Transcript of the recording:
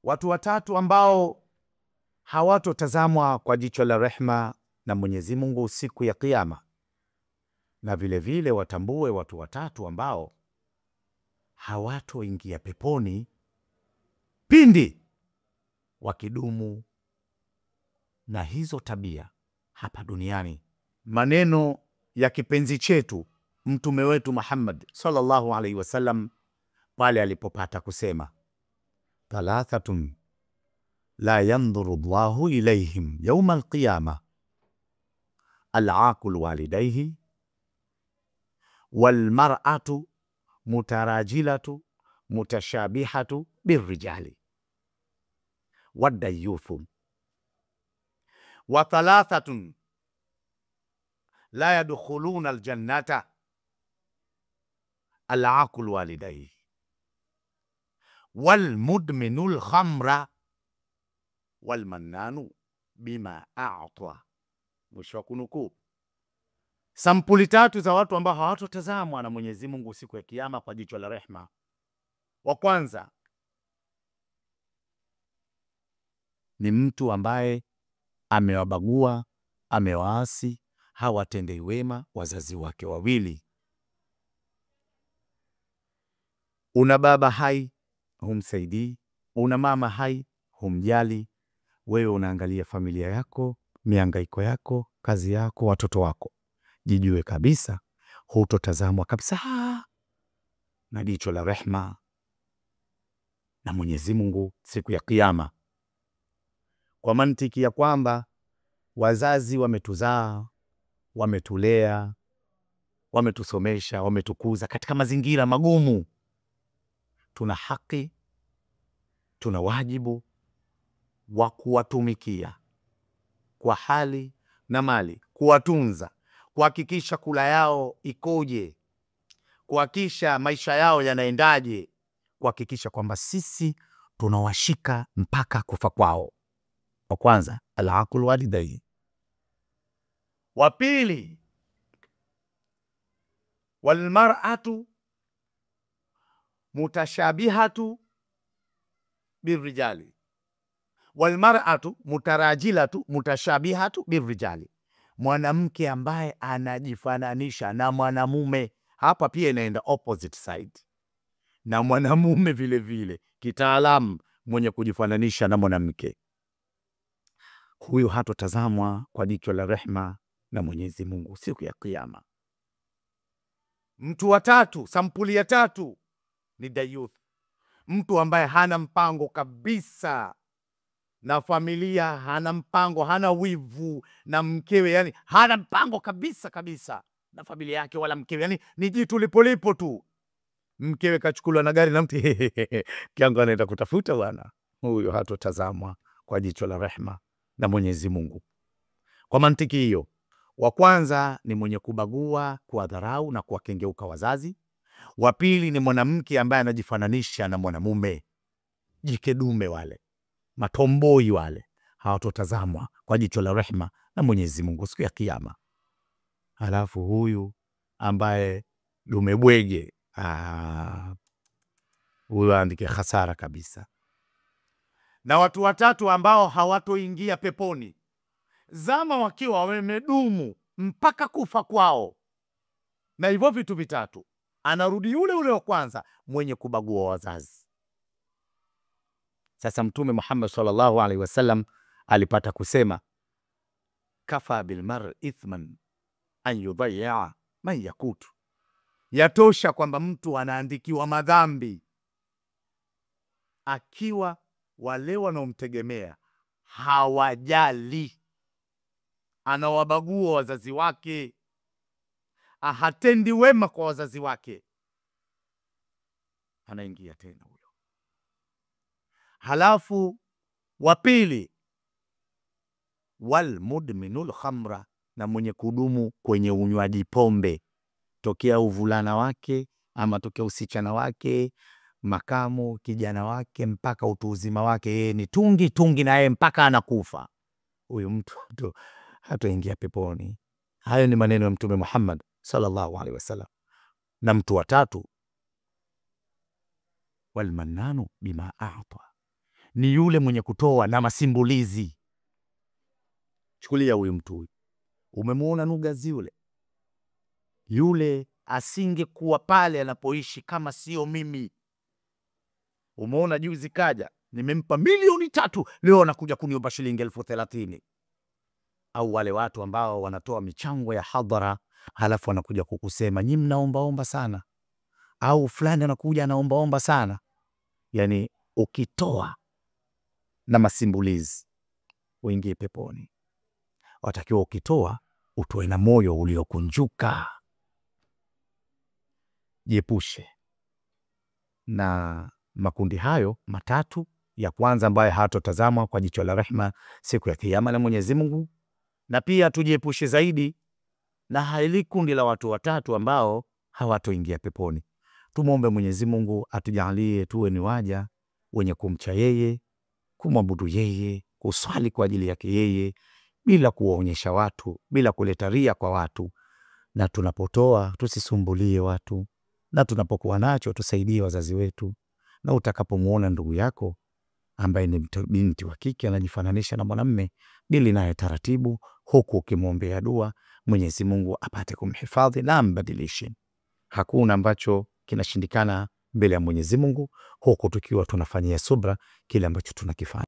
Watu watatu ambao hawatotazamwa kwa jicho la rehma na Mwenyezi Mungu siku ya Kiyama, na vile vile watambue watu watatu ambao hawatoingia peponi pindi wakidumu na hizo tabia hapa duniani. Maneno ya kipenzi chetu mtume wetu Muhammad sallallahu alaihi wasallam pale alipopata kusema, thalathatun la yandhuru Allahu ilayhim yawma alqiyama, al'aqul walidayhi, walmar'atu mutarajilatu mutashabihatu birrijali, wadayuthu. Wa thalathatun la yadkhuluna aljannata, al'aqul walidayhi, walmudminul khamra, walmannanu bima a'ta. Mwisho wa kunukuu. Sampuli tatu za watu ambao hawatotazamwa na Mwenyezi Mungu siku ya Kiyama kwa jicho la rehma. Wa kwanza ni mtu ambaye amewabagua, amewaasi, hawatendei wema wazazi wake wawili. Una baba hai, humsaidii. Una mama hai, humjali. Wewe unaangalia familia yako, mihangaiko yako, kazi yako, watoto wako. Jijue kabisa hutotazamwa kabisa na jicho la rehma na Mwenyezi Mungu siku ya Kiyama, kwa mantiki ya kwamba wazazi wametuzaa, wametulea, wametusomesha, wametukuza katika mazingira magumu. Tuna haki, tuna wajibu wa kuwatumikia kwa hali na mali, kuwatunza, kuhakikisha kula yao ikoje, kuhakikisha maisha yao yanaendaje, kuhakikisha kwamba sisi tunawashika mpaka kufa kwao. Wa kwanza al-aqul walidayhi. Wa pili walmar'atu mutashabihatu birrijali, walmar'atu mutarajilatu mutashabihatu birrijali. Mwanamke ambaye anajifananisha na mwanamume, hapa pia inaenda opposite side, na mwanamume vile vile kitaalamu mwenye kujifananisha na mwanamke, huyu hatotazamwa kwa jicho la rehma na Mwenyezi Mungu siku ya Kiyama. Mtu wa tatu, sampuli ya tatu ni dayuth, mtu ambaye hana mpango kabisa na familia, hana mpango, hana wivu na mkewe, yani hana mpango kabisa kabisa na familia yake wala mkewe, yani ni jitu lipolipo tu. Mkewe kachukuliwa na gari na mtu kiangu anaenda kutafuta bwana, huyo hatotazamwa kwa jicho la rehma na Mwenyezi Mungu. Kwa mantiki hiyo, wa kwanza ni mwenye kubagua, kuwadharau na kuwakengeuka wazazi. Wa pili ni mwanamke ambaye anajifananisha na mwanamume, jike dume wale, matomboi wale, hawatotazamwa kwa jicho la rehma na Mwenyezi Mungu siku ya Kiyama. Halafu huyu ambaye dume bwege, huyu andike hasara kabisa. Na watu watatu ambao hawatoingia peponi zama wakiwa wamedumu mpaka kufa kwao na hivyo vitu vitatu, anarudi yule ule wa kwanza, mwenye kubagua wazazi. Sasa Mtume Muhammad sallallahu alaihi wasallam alipata kusema, kafa bil mar ithman an yudayya man yakutu, yatosha kwamba mtu anaandikiwa madhambi akiwa wale wanaomtegemea hawajali, anawabagua wazazi wake, hatendi wema kwa wazazi wake, anaingia tena huyo. Halafu wa pili walmudminul khamra, na mwenye kudumu kwenye unywaji pombe tokea uvulana wake ama tokea usichana wake, makamu kijana wake mpaka utu uzima wake, yeye ni tungi tungi na yeye mpaka anakufa. Huyu mtu hatoingia peponi. Hayo ni maneno ya Mtume Muhammad sallallahu alaihi wasallam. Na mtu wa tatu walmannanu bima a'ta, ni yule mwenye kutoa na masimbulizi. Chukulia huyu mtu, umemuona Nugazi yule asingekuwa pale anapoishi kama sio mimi. Umeona juzi kaja, nimempa milioni 3, leo anakuja kuniomba shilingi 30,000. Au wale watu ambao wanatoa michango ya hadhara, halafu wanakuja kukusema nyinyi mnaombaomba sana, au fulani anakuja anaombaomba sana. Yani ukitoa na masimbulizi uingie peponi. Watakiwa ukitoa utoe na moyo uliokunjuka. Jiepushe na makundi hayo matatu. Ya kwanza ambaye hatotazama kwa jicho la rehema siku ya kiyama na Mwenyezi Mungu, na pia tujiepushe zaidi na hili kundi la watu watatu ambao hawatoingia peponi. Tumuombe Mwenyezi Mungu atujalie tuwe ni waja wenye kumcha yeye, kumwabudu yeye, kuswali kwa ajili yake yeye, bila kuwaonyesha watu, bila kuleta ria kwa watu. Na tunapotoa tusisumbulie watu, na tunapokuwa nacho tusaidie wazazi wetu. Na utakapomuona ndugu yako ambaye ni binti wa kike anajifananisha na mwanamume, dili naye taratibu, huku ukimwombea dua Mwenyezi Mungu apate kumhifadhi na ambadilishe. Hakuna ambacho kinashindikana mbele ya Mwenyezi Mungu, huku tukiwa tunafanyia subra kile ambacho tunakifanya.